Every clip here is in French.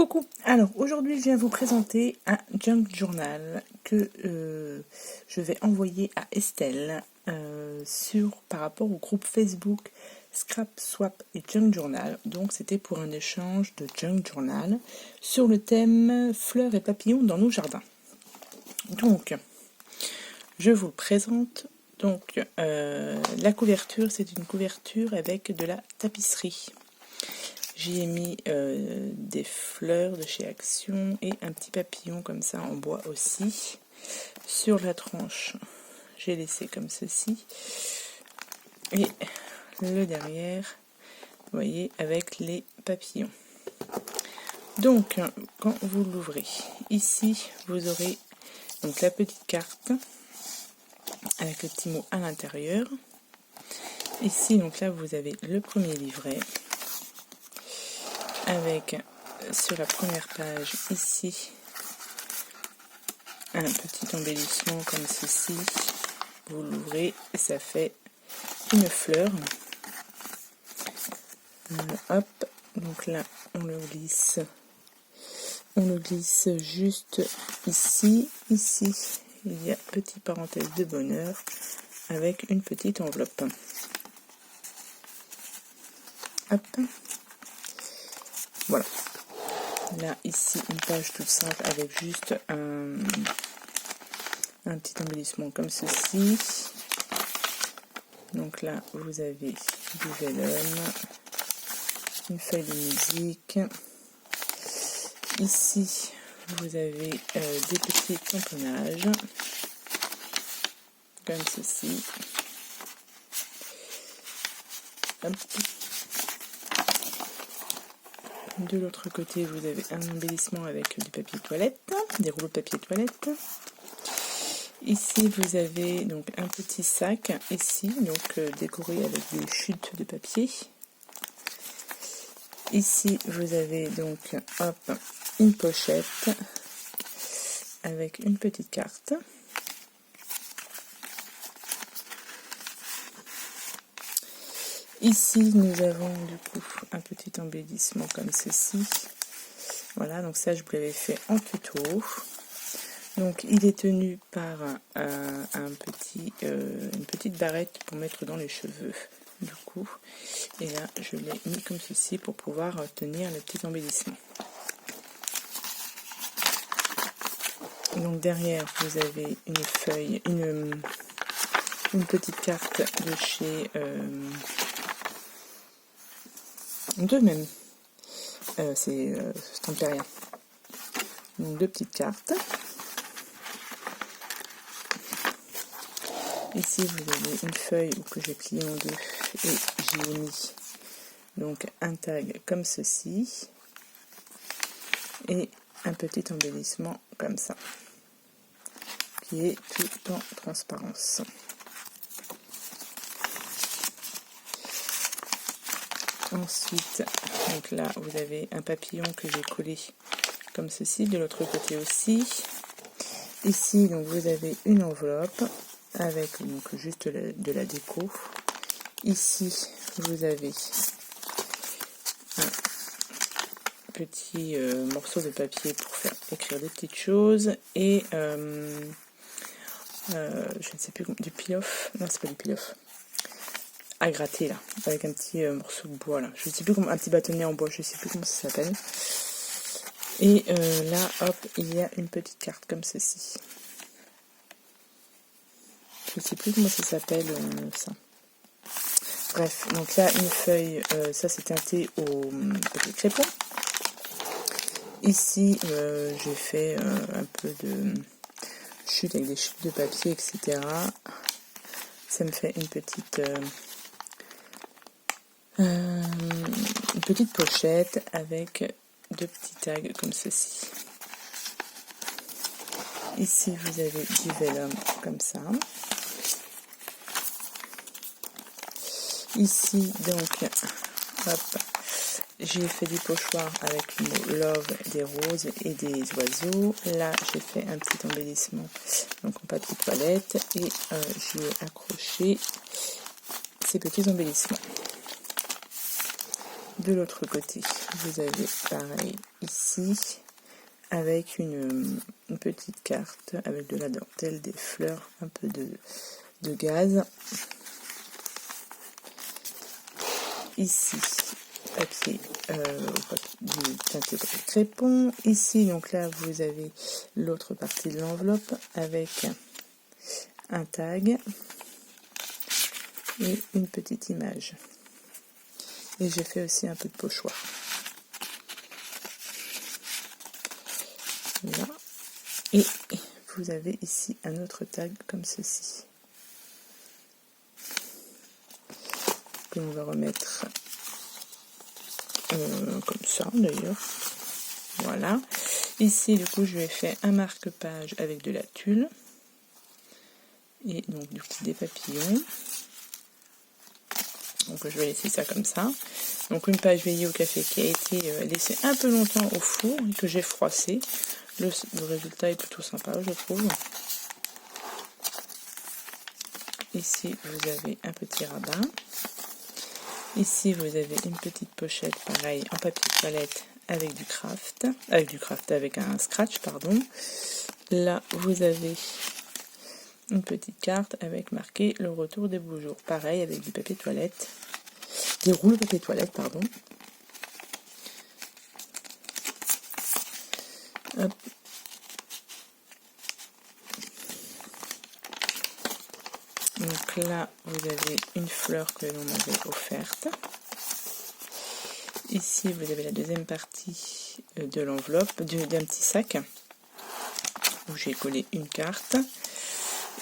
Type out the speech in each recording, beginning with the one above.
Coucou, alors aujourd'hui je viens vous présenter un junk journal que je vais envoyer à Estelle par rapport au groupe Facebook Scrap, Swap et Junk Journal. Donc c'était pour un échange de junk journal sur le thème fleurs et papillons dans nos jardins. Donc je vous le présente. Donc la couverture, c'est une couverture avec de la tapisserie. J'y ai mis des fleurs de chez Action et un petit papillon comme ça en bois aussi. Sur la tranche, j'ai laissé comme ceci. Et le derrière, vous voyez, avec les papillons. Donc, quand vous l'ouvrez, ici, vous aurez donc la petite carte avec le petit mot à l'intérieur. Ici, donc là, vous avez le premier livret. Avec sur la première page ici un petit embellissement comme ceci. Vous l'ouvrez et ça fait une fleur. Hop, donc là on le glisse juste ici. Ici il y a petite parenthèse de bonheur avec une petite enveloppe. Hop. Voilà. Là, ici, une page toute simple avec juste un petit embellissement comme ceci. Donc là, vous avez du vélum, une feuille de musique. Ici, vous avez des petits tamponnages, comme ceci. Hop. De l'autre côté, vous avez un embellissement avec du papier toilette, des rouleaux de papier toilette. Ici, vous avez donc un petit sac, ici, donc décoré avec des chutes de papier. Ici, vous avez donc une pochette avec une petite carte. Ici, nous avons du coup un petit embellissement comme ceci. Voilà, donc ça, je vous l'avais fait en tuto. Donc, il est tenu par une petite barrette pour mettre dans les cheveux, du coup. Et là, je l'ai mis comme ceci pour pouvoir tenir le petit embellissement. Donc, derrière, vous avez une feuille, une petite carte de chez... deux même, c'est Stampéria. Donc deux petites cartes. Ici vous avez une feuille que j'ai pliée en deux et j'y ai mis donc un tag comme ceci et un petit embellissement comme ça qui est tout en transparence. Ensuite, donc là, vous avez un papillon que j'ai collé comme ceci, de l'autre côté aussi. Ici, donc vous avez une enveloppe avec donc juste de la déco. Ici, vous avez un petit morceau de papier pour faire écrire des petites choses et je ne sais plus, du pil-off. Non, c'est pas du pil-off. À gratter là, avec un petit morceau de bois là, je sais plus comment, un petit bâtonnet en bois, je sais plus comment ça s'appelle. Et là, hop, il y a une petite carte comme ceci. Je sais plus comment ça s'appelle ça. Bref, donc là une feuille, ça c'est teinté au papier crépon. Ici, j'ai fait un peu de chute avec des chutes de papier, etc. Ça me fait une petite pochette avec deux petits tags comme ceci. Ici vous avez du vélum comme ça. Ici donc hop, j'ai fait du pochoir avec le mot love, des roses et des oiseaux. Là j'ai fait un petit embellissement donc en papier toilette et j'y ai accroché ces petits embellissements. De l'autre côté, vous avez pareil ici, avec une petite carte, avec de la dentelle, des fleurs, un peu de gaz. Ici, papier du teinté crépon. Ici, donc là, vous avez l'autre partie de l'enveloppe avec un tag et une petite image. Et j'ai fait aussi un peu de pochoir. Là. Et vous avez ici un autre tag comme ceci. Que on va remettre comme ça d'ailleurs. Voilà. Ici, du coup, je vais faire un marque-page avec de la tulle. Et donc, du coup, des papillons. Donc, je vais laisser ça comme ça. Donc, une page veillée au café qui a été laissée un peu longtemps au four et que j'ai froissé. Le résultat est plutôt sympa, je trouve. Ici, vous avez un petit rabat. Ici, vous avez une petite pochette, pareil, en papier toilette avec du craft, avec un scratch, pardon. Là, vous avez une petite carte avec marqué le retour des beaux jours. Pareil, avec du papier toilette, des rouleaux de papier toilette, pardon. Hop. Donc là, vous avez une fleur que l'on m'avait offerte. Ici, vous avez la deuxième partie de l'enveloppe, d'un petit sac, où j'ai collé une carte.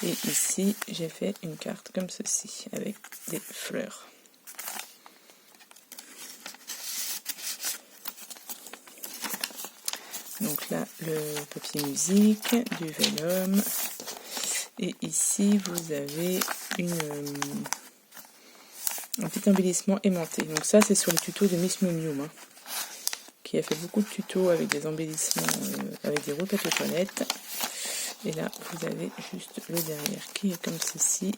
Et ici, j'ai fait une carte comme ceci, avec des fleurs. Donc là, le papier musique, du vélum. Et ici, vous avez un petit embellissement aimanté. Donc ça, c'est sur le tuto de Miss Miu hein, qui a fait beaucoup de tutos avec des embellissements, avec des rouleaux de papier toilette. Et là, vous avez juste le derrière qui est comme ceci.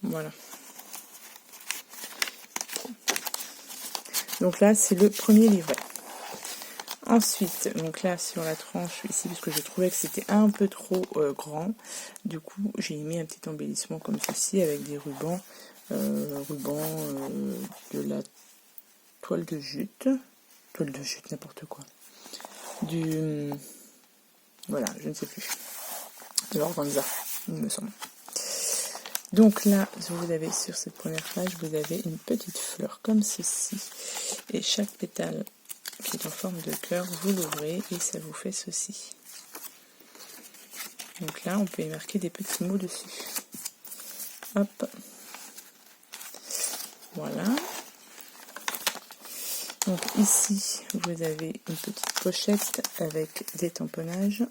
Voilà. Donc là, c'est le premier livret. Ensuite, donc là, sur la tranche ici, parce que je trouvais que c'était un peu trop grand, du coup, j'ai mis un petit embellissement comme ceci avec des rubans, de la toile de jute, n'importe quoi. Voilà, je ne sais plus. De l'organza, il me semble. Donc là, vous avez sur cette première page, vous avez une petite fleur comme ceci. Et chaque pétale qui est en forme de cœur, vous l'ouvrez et ça vous fait ceci. Donc là, on peut y marquer des petits mots dessus. Hop. Voilà. Donc ici, vous avez une petite pochette avec des tamponnages.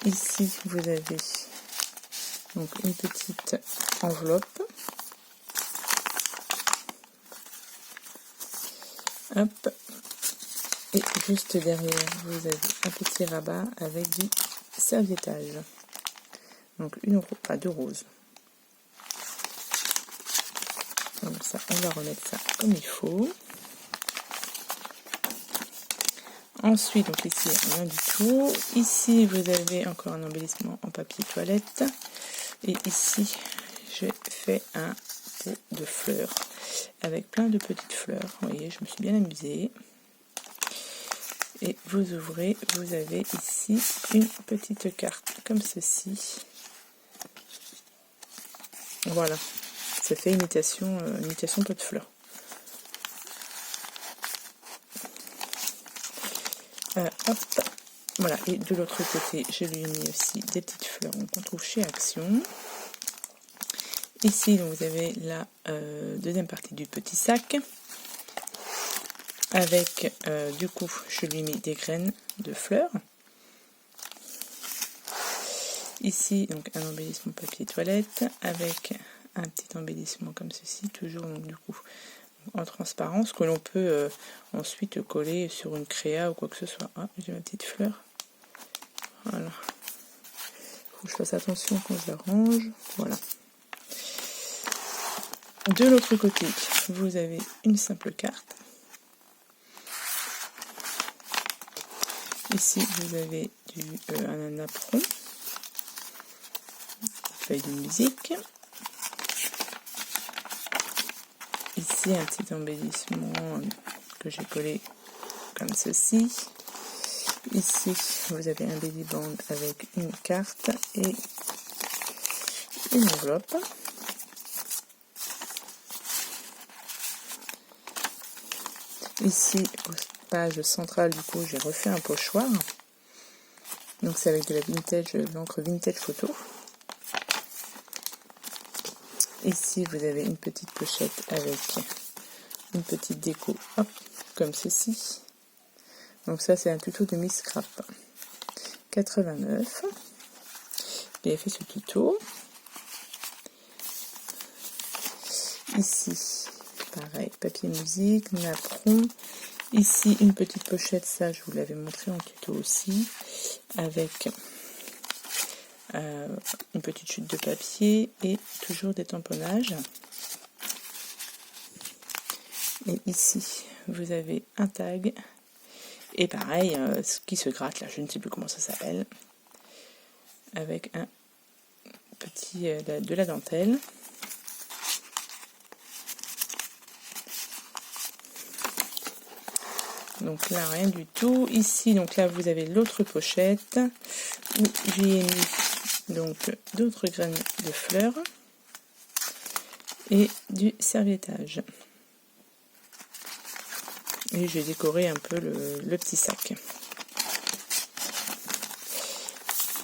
Ici, vous avez donc une petite enveloppe. Hop. Et juste derrière, vous avez un petit rabat avec du serviettage. Donc deux roses. Donc ça, on va remettre ça comme il faut. Ensuite, donc ici, rien du tout. Ici, vous avez encore un embellissement en papier toilette. Et ici, j'ai fait un pot de fleurs avec plein de petites fleurs. Vous voyez, je me suis bien amusée. Et vous ouvrez, vous avez ici une petite carte comme ceci. Voilà, ça fait imitation pot de fleurs. Hop, voilà, et de l'autre côté, je lui ai mis aussi des petites fleurs qu'on trouve chez Action. Ici, donc, vous avez la deuxième partie du petit sac. Avec, du coup, je lui ai mis des graines de fleurs. Ici, donc, un embellissement papier toilette avec un petit embellissement comme ceci, toujours, donc, du coup, en transparence, que l'on peut ensuite coller sur une créa ou quoi que ce soit. Ah, j'ai ma petite fleur. Voilà. faut que je fasse attention quand je la range. Voilà. De l'autre côté, vous avez une simple carte. Ici, vous avez un apron, feuille de musique. Ici, un petit embellissement que j'ai collé comme ceci. Ici, vous avez un belly band avec une carte et une enveloppe. Ici, page centrale, du coup, j'ai refait un pochoir. Donc, c'est avec de l'encre vintage photo. Ici, vous avez une petite pochette avec une petite déco, hop, comme ceci. Donc ça, c'est un tuto de Miss Scrap 89. J'ai fait ce tuto. Ici, pareil, papier musique, napperon. Ici, une petite pochette, ça, je vous l'avais montré en tuto aussi, avec une petite chute de papier et toujours des tamponnages. Et ici, vous avez un tag. Et pareil, ce qui se gratte, là, je ne sais plus comment ça s'appelle, avec un petit de la dentelle. Donc là, rien du tout. Ici, donc là, vous avez l'autre pochette où j'y ai mis donc d'autres graines de fleurs et du serviettage. Et j'ai décoré un peu le petit sac.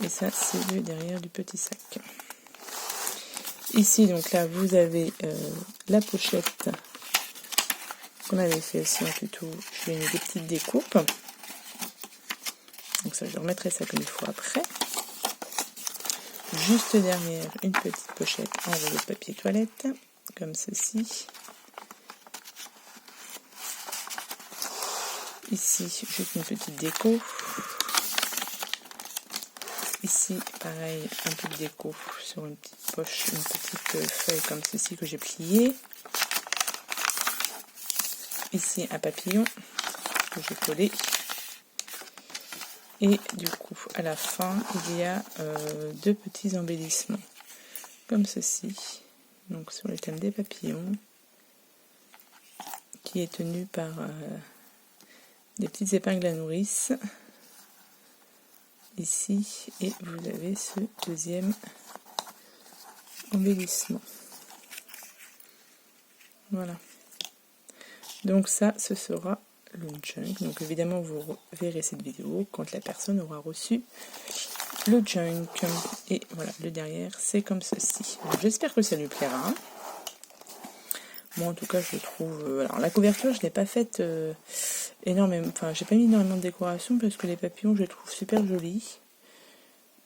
Et ça, c'est le derrière du petit sac. Ici, donc là, vous avez la pochette qu'on avait fait aussi en tuto. Je lui ai mis des petites découpes. Donc ça, je remettrai ça comme il faut après. Juste derrière, une petite pochette en rouleau de papier toilette, comme ceci. Ici, juste une petite déco. Ici, pareil, un peu de déco sur une petite poche, une petite feuille comme ceci que j'ai pliée. Ici, un papillon que j'ai collé. Et du coup, à la fin, il y a deux petits embellissements, comme ceci. Donc, sur le thème des papillons, qui est tenu par des petites épingles à nourrice. Ici, et vous avez ce deuxième embellissement. Voilà. Donc ça, ce sera le junk. Donc évidemment, vous verrez cette vidéo quand la personne aura reçu le junk. Et voilà, le derrière, c'est comme ceci. J'espère que ça lui plaira. Moi, en tout cas, je trouve... alors, la couverture, je ne l'ai pas faite énormément... Enfin, j'ai pas mis énormément de décoration parce que les papillons, je les trouve super jolis.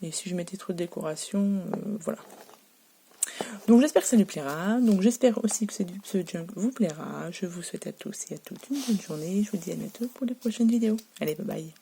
Et si je mettais trop de décoration, voilà. Donc, j'espère que ça lui plaira. Donc, j'espère aussi que ce junk vous plaira. Je vous souhaite à tous et à toutes une bonne journée. Je vous dis à bientôt pour les prochaines vidéos. Allez, bye bye.